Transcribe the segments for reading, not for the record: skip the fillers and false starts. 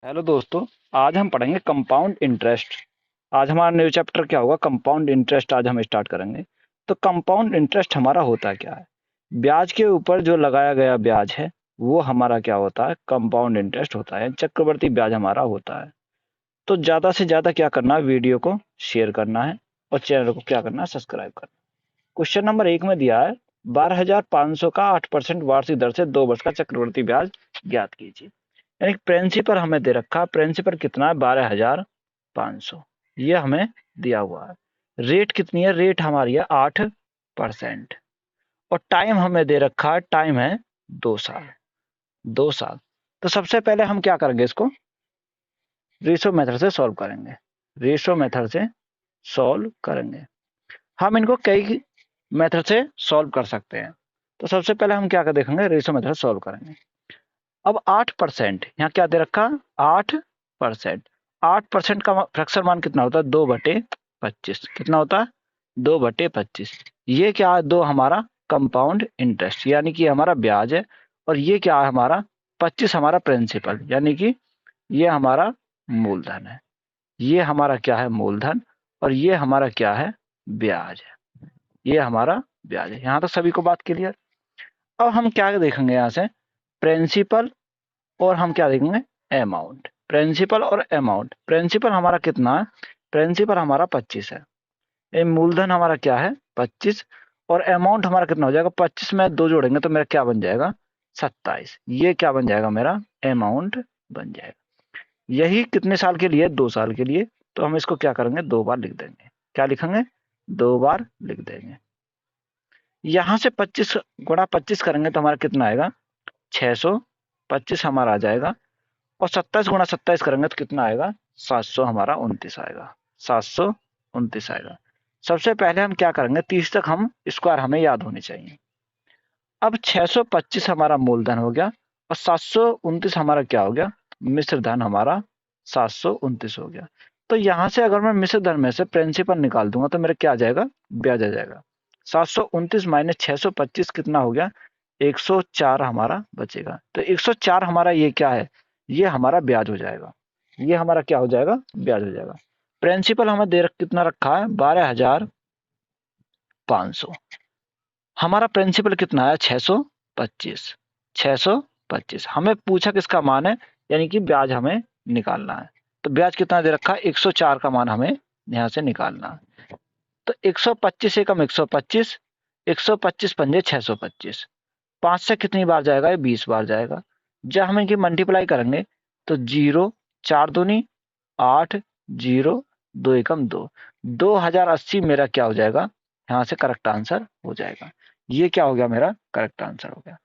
Hello दोस्तों। आज हम पढ़ेंगे कंपाउंड इंटरेस्ट। आज हमारा न्यू चैप्टर क्या होगा, कंपाउंड इंटरेस्ट। आज हम स्टार्ट करेंगे। तो कंपाउंड इंटरेस्ट हमारा होता क्या है? ब्याज के ऊपर जो लगाया गया ब्याज है वो हमारा क्या होता है, कंपाउंड इंटरेस्ट होता है। चक्रवर्ती ब्याज हमारा होता है। तो ज्यादा से ज्यादा क्या करना है, वीडियो को शेयर करना है और चैनल को क्या करना है, सब्सक्राइब करना है। क्वेश्चन नंबर 1 में दिया है 12,500 का 8% वार्षिक दर से 2 वर्ष का चक्रवर्ती ब्याज ज्ञात कीजिए। यानी प्रिंसिपल हमें दे रखा है। प्रिंसिपल कितना है, 12,500। ये हमें दिया हुआ है। रेट कितनी है, रेट हमारी है 8%। और टाइम हमें दे रखा है, टाइम है 2 साल। 2 साल। तो सबसे पहले हम क्या करेंगे, इसको रेशो मेथड से सॉल्व करेंगे। रेशो मेथड से सॉल्व करेंगे। हम इनको कई मेथड से सॉल्व कर सकते हैं। तो सबसे पहले हम क्या कर देखेंगे, रेशो मेथड सॉल्व करेंगे। अब 8%, यहाँ क्या दे रखा, 8%। 8% का फ्रैक्शन मान कितना होता है, 2/25। कितना होता है, 2/25। ये क्या है, दो हमारा कंपाउंड इंटरेस्ट यानी कि हमारा ब्याज है। और ये क्या है हमारा, 25 हमारा प्रिंसिपल यानी कि ये हमारा मूलधन है। ये हमारा क्या है, मूलधन। और ये हमारा क्या है, ब्याज है। ये हमारा ब्याज है। यहाँ तक सभी को बात क्लियर। अब हम क्या देखेंगे, यहाँ से प्रिंसिपल और हम क्या देखेंगे, अमाउंट। प्रिंसिपल और अमाउंट। प्रिंसिपल हमारा कितना है, प्रिंसिपल हमारा 25 है। ये मूलधन हमारा क्या है, 25। और अमाउंट हमारा कितना हो जाएगा, 25 में 2 जोड़ेंगे तो मेरा क्या बन जाएगा, 27। ये क्या बन जाएगा, मेरा अमाउंट बन जाएगा। यही कितने साल के लिए, 2 साल के लिए। तो हम इसको क्या करेंगे, 2 बार लिख देंगे। क्या लिखेंगे, 2 बार लिख देंगे। यहां से 25 गुणा 25 करेंगे तो हमारा कितना आएगा, 625 हमारा आ जाएगा। और 27 गुणा 27 करेंगे तो कितना आएगा, 700 हमारा 29 आएगा। 729 आएगा। सबसे पहले हम क्या करेंगे, 30 तक हम स्क्वायर हमें याद होने चाहिए। अब 625 हमारा मूलधन हो गया और 729 हमारा क्या हो गया, मिश्र धन हमारा 729 हो गया। तो यहां से अगर मैं मिश्र धन में से प्रिंसिपल निकाल दूंगा तो मेरा क्या आ जाएगा, ब्याज आ जाएगा। 729 माइनस 625 कितना हो गया, 104 हमारा बचेगा। तो 104 हमारा ये क्या है, ये हमारा ब्याज हो जाएगा। ये हमारा क्या हो जाएगा, ब्याज हो जाएगा। प्रिंसिपल हमें कितना रखा है, 12,500। हमारा प्रिंसिपल कितना है, 625। 625 हमें पूछा किसका मान है, यानी कि ब्याज हमें निकालना है। तो ब्याज कितना दे रखा है, 104 का मान हमें यहां से निकालना है। तो 125 एकम 125, 125 पंजे 625। 5 से कितनी बार जाएगा, ये 20 बार जाएगा। जब हम इनकी मल्टीप्लाई करेंगे तो 0 4 दूनी 8, 0 2 एकम 2, 2080 मेरा क्या हो जाएगा, यहाँ से करेक्ट आंसर हो जाएगा। ये क्या हो गया, मेरा करेक्ट आंसर हो गया।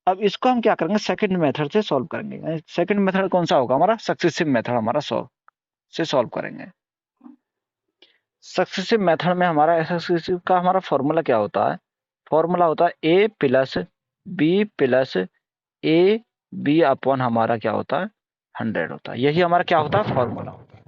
अब इसको हम क्या करेंगे, सेकंड मेथड से सॉल्व करेंगे। सेकंड मेथड कौन सा होगा, हमारा सक्सेसिव मेथड हमारा सॉल्व करेंगे। सक्सेसिव मेथड में हमारा सक्सेसिव का हमारा फॉर्मूला क्या होता है, फॉर्मूला होता है ए प्लस ए बी अपॉन हमारा क्या होता है, 100 होता है। यही हमारा क्या होता है, फॉर्मूला होता है।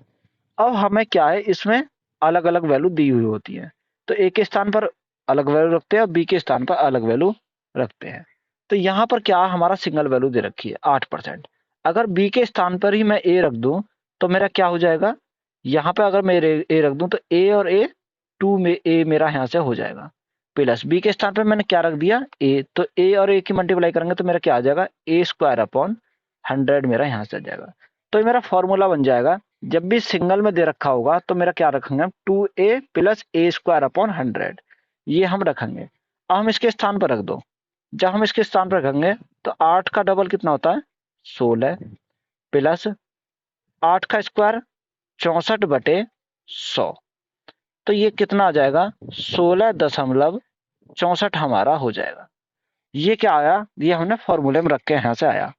अब हमें क्या है, इसमें अलग अलग वैल्यू दी हुई होती है। तो ए के स्थान पर अलग वैल्यू रखते हैं और बी के स्थान पर अलग वैल्यू रखते हैं। तो यहाँ पर क्या हमारा सिंगल वैल्यू दे रखी है 8%। अगर बी के स्थान पर ही मैं ए रख दूं तो मेरा क्या हो जाएगा, यहाँ पे अगर मैं ए रख दूं तो ए और ए 2 में ए मेरा यहाँ से हो जाएगा। प्लस बी के स्थान पर मैंने क्या रख दिया, ए। तो ए और ए की मल्टीप्लाई करेंगे तो मेरा क्या आ जाएगा, ए स्क्वायर अपॉन 100 मेरा यहाँ से आ जाएगा। तो मेरा फॉर्मूला बन जाएगा, जब भी सिंगल में दे रखा होगा तो मेरा क्या रखेंगे, 2a प्लस ए स्क्वायर अपॉन 100। ये हम रखेंगे। अब हम इसके स्थान पर रख दो। जब हम इसके स्थान पर रखेंगे तो 8 का डबल कितना होता है, 16 प्लस 8 का स्क्वायर 64/100। तो ये कितना आ जाएगा, 16.64 हमारा हो जाएगा। ये क्या आया, ये हमने फॉर्मूले में रख के यहाँ से आया।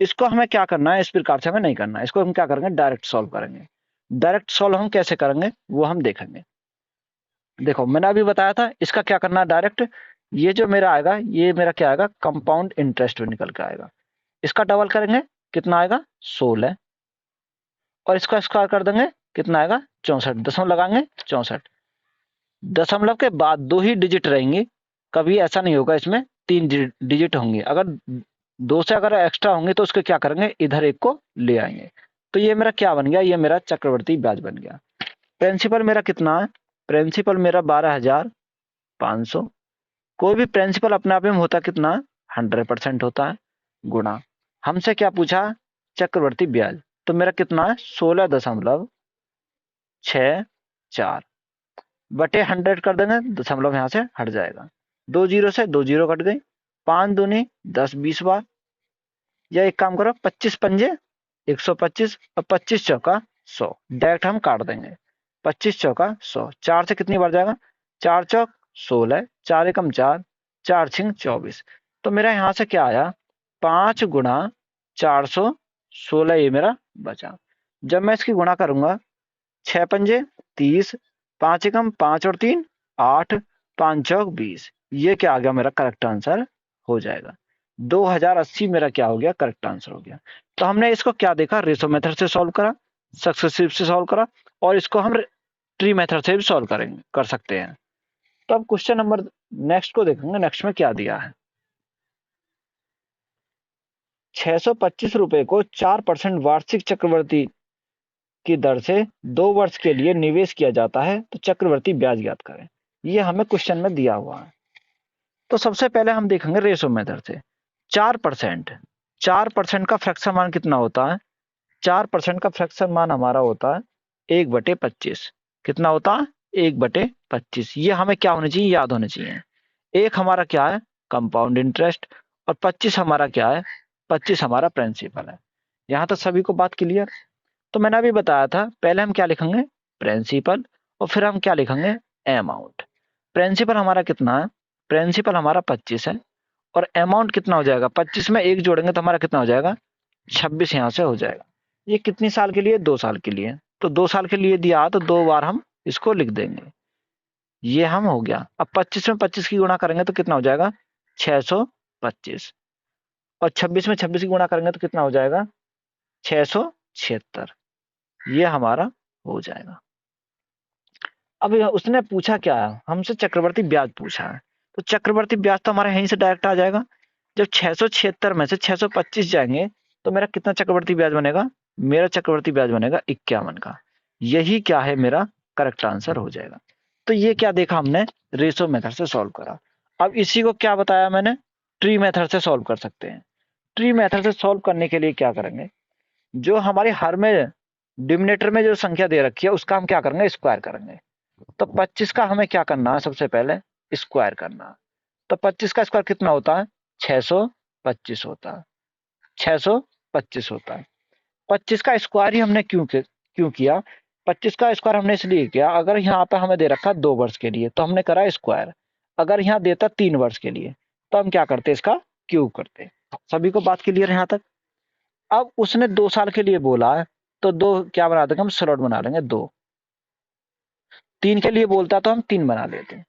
इसको हमें क्या करना है, इस प्रकार से हमें नहीं करना है। इसको हम क्या करेंगे, डायरेक्ट सॉल्व करेंगे। डायरेक्ट सॉल्व हम कैसे करेंगे वो हम देखेंगे। देखो मैंने अभी बताया था इसका क्या करना है, डायरेक्ट। ये जो मेरा आएगा, ये मेरा क्या आएगा, कंपाउंड इंटरेस्ट निकल के आएगा। इसका डबल करेंगे कितना आएगा, 16। और इसका स्क्वायर कर देंगे कितना आएगा, 64। दशमलव लगाएंगे 64। दशमलव के बाद 2 ही डिजिट रहेंगी। कभी ऐसा नहीं होगा, इसमें 3 डिजिट होंगे। अगर 2 से अगर एक्स्ट्रा होंगे तो उसके क्या करेंगे, इधर एक को ले आएंगे। तो ये मेरा क्या बन गया, ये मेरा चक्रवर्ती ब्याज बन गया। प्रिंसिपल मेरा कितना है, प्रिंसिपल मेरा 12,500। कोई भी प्रिंसिपल अपने आप में होता कितना, 100% होता है, गुणा हमसे क्या पूछा, चक्रवर्ती ब्याज, तो मेरा कितना है 16.64 बटे 100 कर देंगे, दशमलव यहां से हट जाएगा, 2 जीरो से 2 जीरो कट गई, 5 दूनी 10 20 बार, या एक काम करो 25 पंजे 125 और 25 चौका 100, डायरेक्ट हम काट देंगे, 25 चौका 100, 4 से कितनी बार जाएगा, 4 चौक 16, 4 एकम 4, 4 छिंग 24, तो मेरा यहाँ से क्या आया 5 गुणा 416, ये मेरा बचा। जब मैं इसकी गुणा करूंगा 6 पंजे 30, 5 एकम 5 और 3 8, 5 चौक 20, ये क्या आ गया मेरा करेक्ट आंसर हो जाएगा। 2080 मेरा क्या हो गया, करेक्ट आंसर हो गया। तो हमने इसको क्या देखा, रेशो मेथड से सॉल्व करा, सक्सेसिव से सॉल्व करा, और इसको हम ट्री मेथड से भी सॉल्व करेंगे, कर सकते हैं। तो अब क्वेश्चन नंबर नेक्स्ट को देखेंगे, नेक्स्ट में क्या दिया है। 625 रुपए को 4% वार्षिक चक्रवर्ती की दर से 2 वर्ष के लिए निवेश किया जाता है, तो चक्रवर्ती ब्याज ज्ञात करें। ये हमें क्वेश्चन में दिया हुआ है। तो सबसे पहले हम देखेंगे रेशो मेथड से। 4%, 4% का फ्रैक्शन मान कितना होता है, 4% का फ्रैक्शन मान हमारा होता है 1/25। कितना होता है, 1/25। ये हमें क्या होनी चाहिए, याद होने चाहिए। एक हमारा क्या है, कंपाउंड इंटरेस्ट, और 25 हमारा क्या है, 25 हमारा प्रिंसिपल है। यहां तक सभी को बात क्लियर। तो मैंने अभी बताया था, पहले हम क्या लिखेंगे, प्रिंसिपल, और फिर हम क्या लिखेंगे, अमाउंट। प्रिंसिपल हमारा कितना है, प्रिंसिपल हमारा 25 है, और अमाउंट कितना हो जाएगा, 25 में 1 जोड़ेंगे तो हमारा कितना हो जाएगा, 26 यहां से हो जाएगा। ये कितनी साल के लिए, 2 साल के लिए, तो 2 साल के लिए दिया तो 2 बार हम इसको लिख देंगे। ये हम हो गया। अब 25 में 25 की गुणा करेंगे तो कितना हो जाएगा, 625, और 26 में 26 की गुणा करेंगे तो कितना हो जाएगा, 676। ये हमारा हो जाएगा। अब उसने पूछा क्या है, हमसे चक्रवर्ती ब्याज पूछा है, तो चक्रवर्ती ब्याज तो हमारे यहीं से डायरेक्ट आ जाएगा। जब 676 में से 625 जाएंगे तो मेरा कितना चक्रवर्ती ब्याज बनेगा, मेरा चक्रवर्ती ब्याज बनेगा 51 का। यही क्या है, मेरा करेक्ट आंसर हो जाएगा। तो ये क्या देखा हमने, रेशो मेथड से सॉल्व करा। अब इसी को क्या बताया मैंने, ट्री मेथड से सॉल्व कर सकते हैं। ट्री मेथड से सॉल्व करने के लिए क्या करेंगे, जो हमारे हर में डिनोमिनेटर में जो संख्या दे रखी है उसका हम क्या करेंगे, स्क्वायर करेंगे। तो 25 का हमें क्या करना है, सबसे पहले स्क्वायर करना है। तो 25 का स्क्वायर कितना होता है, 625 होता है, 625 होता है। 25 का स्क्वायर ही हमने क्यों किया, 25 का स्क्वायर हमने इसलिए किया, अगर यहाँ पे हमें दे रखा 2 वर्ष के लिए तो हमने करा स्क्वायर, अगर यहाँ देता 3 वर्ष के लिए तो हम क्या करते, इसका क्यूब करते। सभी को बात क्लियर है यहाँ तक। अब उसने 2 साल के लिए बोला है, तो दो क्या बना देंगे, हम स्लॉट बना लेंगे 2। 3 के लिए बोलता तो हम 3 बना लेते हैं।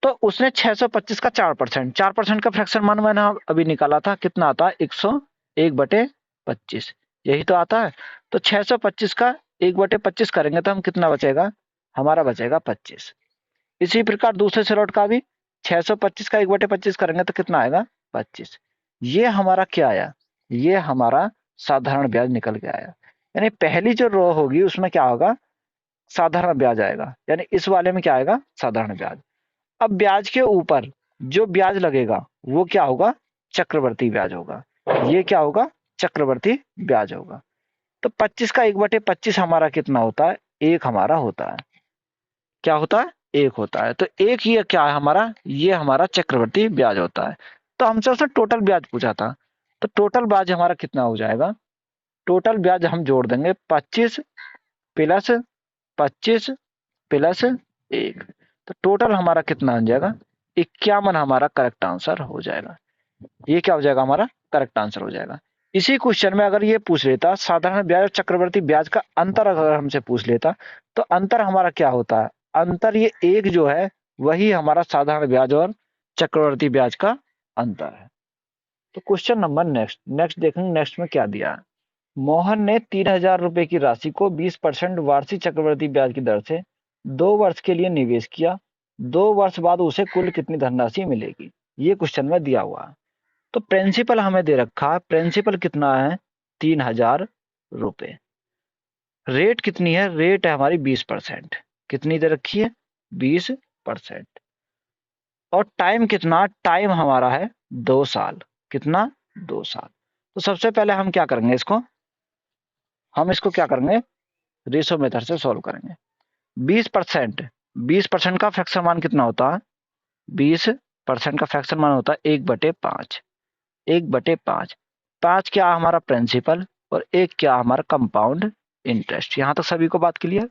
तो उसने 625 का 4%, 4% का फ्रैक्शन मान मैंने अभी निकाला था, कितना आता है, 101/25, यही तो आता है। तो 625 का 1/25 करेंगे तो हम कितना बचेगा, हमारा बचेगा 25। इसी प्रकार दूसरे स्लॉट का भी 625 का 1/25 करेंगे तो कितना आएगा, 25। ये हमारा क्या आया, ये हमारा साधारण ब्याज निकल के आया। यानी पहली जो रो होगी उसमें क्या होगा, साधारण ब्याज आएगा, यानी इस वाले में क्या आएगा, साधारण ब्याज। अब ब्याज के ऊपर जो ब्याज लगेगा वो क्या होगा, चक्रवर्ती ब्याज होगा। ये क्या होगा, चक्रवर्ती ब्याज होगा। तो 25 का 1/25 हमारा कितना होता है, 1 हमारा होता है। क्या होता है, 1 होता है। तो 1 ये क्या है हमारा, ये हमारा चक्रवर्ती ब्याज होता है। तो हमसे उसने टोटल ब्याज पूछा था, तो टोटल ब्याज हमारा कितना हो जाएगा, टोटल ब्याज हम जोड़ देंगे 25 प्लस 25 प्लस 1, तो टोटल हमारा कितना आ जाएगा, 51 हमारा करेक्ट आंसर हो जाएगा। ये क्या हो जाएगा, हमारा करेक्ट आंसर हो जाएगा। इसी क्वेश्चन में अगर ये पूछ लेता साधारण ब्याज और चक्रवर्ती ब्याज का अंतर अगर हमसे पूछ लेता, तो अंतर हमारा क्या होता है, अंतर ये 1 जो है वही हमारा साधारण ब्याज और चक्रवर्ती ब्याज का अंतर है। तो क्वेश्चन नंबर नेक्स्ट देखेंगे, नेक्स्ट में क्या दिया है। मोहन ने 3,000 रुपए की राशि को 20% वार्षिक चक्रवर्ती ब्याज की दर से 2 वर्ष के लिए निवेश किया। 2 वर्ष बाद उसे कुल कितनी धनराशि मिलेगी, ये क्वेश्चन में दिया हुआ है। तो प्रिंसिपल हमें दे रखा है, प्रिंसिपल कितना है, 3,000, रुपए। रेट कितनी है? रेट है हमारी 20%। कितनी दे रखी है? 20%। और टाइम कितना? टाइम हमारा है 2 साल। कितना? 2 साल। तो सबसे पहले हम क्या करेंगे, हम इसको क्या करेंगे, रेशो मेथड से सॉल्व करेंगे। 20%, 20% का फ्रैक्शन मान कितना होता है? 20% का फ्रैक्शन मान होता है 1/5। 1/5। 5 क्या हमारा प्रिंसिपल और 1 क्या हमारा कंपाउंड इंटरेस्ट। यहां तक सभी को बात क्लियर?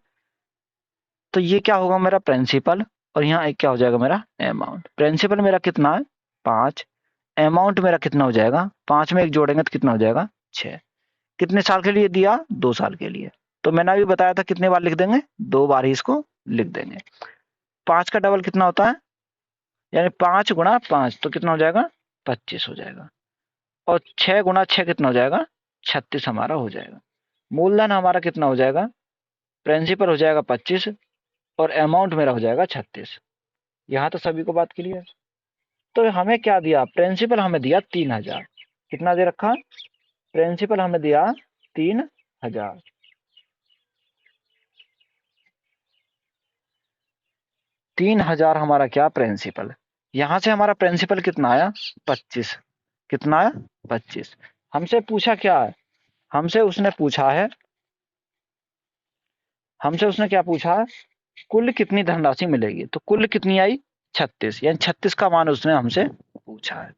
तो ये क्या होगा मेरा प्रिंसिपल, और यहाँ एक क्या हो जाएगा मेरा अमाउंट। प्रिंसिपल मेरा कितना है? 5। अमाउंट मेरा कितना हो जाएगा? 5 में 1 जोड़ेंगे तो कितना हो जाएगा? 6। कितने साल के लिए दिया? 2 साल के लिए। तो मैंने अभी बताया था कितने बार लिख देंगे? 2 बार ही इसको लिख देंगे। 5 का डबल कितना होता है? यानी 5 गुणा 5 तो कितना हो जाएगा? 25 हो जाएगा। और 6 गुणा 6 कितना हो जाएगा? 36 हमारा हो जाएगा। मूलधन हमारा कितना हो जाएगा? प्रिंसिपल हो जाएगा 25 और अमाउंट मेरा हो जाएगा 36। यहाँ तो सभी को बात क्लियर? तो हमें क्या दिया? प्रिंसिपल हमें दिया 3000। कितना दे रखा? प्रिंसिपल हमें दिया 3000। 3000 हमारा क्या? प्रिंसिपल। यहां से हमारा प्रिंसिपल कितना आया? 25। कितना आया? 25। हमसे पूछा क्या है? हमसे उसने पूछा है, हमसे उसने क्या पूछा है? कुल कितनी धनराशि मिलेगी। तो कुल कितनी आई? 36। यानी 36 का मान उसने हमसे पूछा है।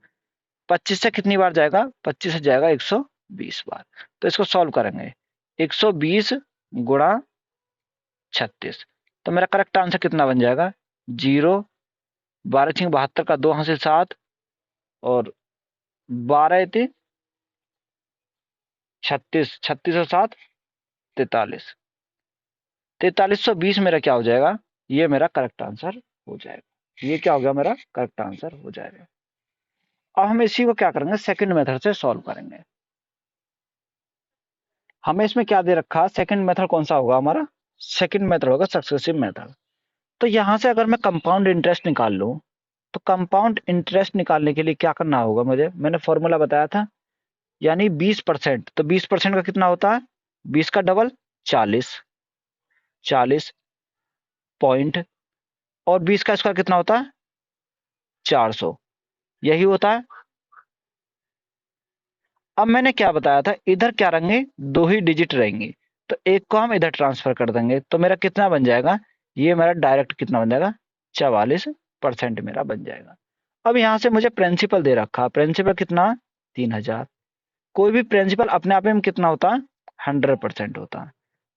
25 से कितनी बार जाएगा? 25 से जाएगा 120 बार। तो इसको सॉल्व करेंगे। 120 गुणा 36। तो मेरा करेक्ट आंसर कितना बन जाएगा? 0। 12×72 का 2 हासिल 7 और 12 36। 36 और 7 43। 4320 मेरा क्या हो जाएगा? ये मेरा करेक्ट आंसर हो जाएगा। ये क्या हो गया? मेरा करेक्ट आंसर हो जाएगा। अब हम इसी को क्या करेंगे? सेकंड मेथड से सॉल्व करेंगे। हमें इसमें क्या दे रखा है? सेकंड मेथड कौन सा होगा हमारा? सेकंड मेथड होगा सक्सेसिव मेथड। तो यहां से अगर मैं कंपाउंड इंटरेस्ट निकाल लूं, तो कंपाउंड इंटरेस्ट निकालने के लिए क्या करना होगा मुझे? मैंने फॉर्मूला बताया था, यानी 20%। तो 20% का कितना होता है? 20 का डबल 40। 40 पॉइंट। और 20 का स्क्वायर कितना होता है? 400। यही होता है। अब मैंने क्या बताया था? इधर क्या रहेंगे? 2 ही डिजिट रहेंगे। तो एक को हम इधर ट्रांसफर कर देंगे तो मेरा कितना बन जाएगा? ये मेरा डायरेक्ट कितना बन जाएगा? 44% मेरा बन जाएगा। अब यहां से मुझे प्रिंसिपल दे रखा। प्रिंसिपल कितना? 3000। कोई भी प्रिंसिपल अपने आप में कितना होता है? 100% होता है।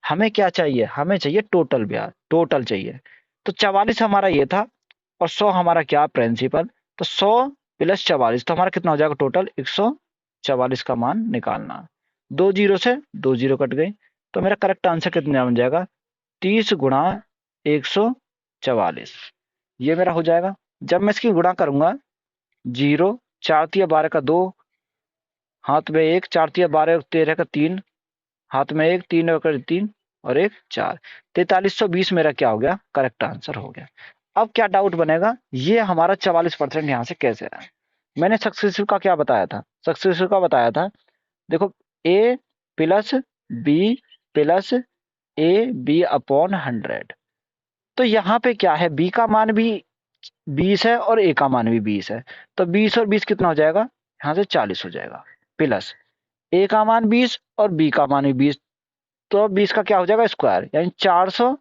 हमें क्या चाहिए? हमें चाहिए टोटल ब्याज, टोटल चाहिए। तो 44 हमारा ये था और 100 हमारा क्या? प्रिंसिपल। तो 100 प्लस 44 तो हमारा कितना हो जाएगा? टोटल 144 का मान निकालना। 2 जीरो से 2 जीरो कट गई। तो मेरा करेक्ट आंसर कितना बन जाएगा? 30 गुणा 144। ये मेरा हो जाएगा। जब मैं इसकी गुणा करूंगा, 0 4 तिया 12 का 2, हाथ में 1, 4 तिया 12 13 का 3, हाथ में 1, 3 और 3 और 1 4। 4320 मेरा क्या हो गया? करेक्ट आंसर हो गया। अब क्या डाउट बनेगा? ये हमारा 44% यहां से कैसे आया? मैंने सक्सेसिव का क्या बताया था? सक्सेसिव का बताया था, देखो, A plus B plus A B upon 100। तो यहाँ पे क्या है? बी का मान भी 20 है और ए का मान भी 20 है। तो 20 और 20 कितना हो जाएगा? यहाँ से 40 हो जाएगा। प्लस ए का मान 20 और बी का मान भी 20। तो 20 का क्या हो जाएगा? स्क्वायर, यानी 400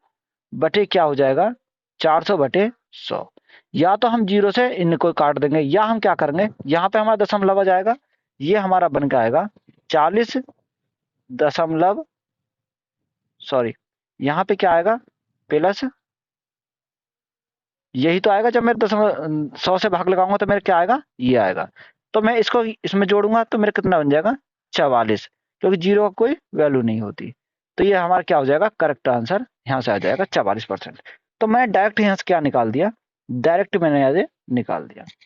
बटे क्या हो जाएगा? 400 बटे 100। या तो हम 0 से इनको काट देंगे, या हम क्या करेंगे? यहाँ पे हमारा दशमलव आ जाएगा। ये हमारा बन के आएगा 40 दशमलव, सॉरी, यहाँ पे क्या आएगा? प्लस, यही तो आएगा। जब मैं 100 से भाग लगाऊंगा तो मेरा क्या आएगा? ये आएगा। तो मैं इसको इसमें जोड़ूंगा तो मेरा कितना बन जाएगा? 44, क्योंकि 0 का कोई वैल्यू नहीं होती। तो ये हमारा क्या हो जाएगा? करेक्ट आंसर यहाँ से आ जाएगा 44%। तो मैं डायरेक्ट यहाँ से क्या निकाल दिया? डायरेक्ट मैंने यहाँ से निकाल दिया।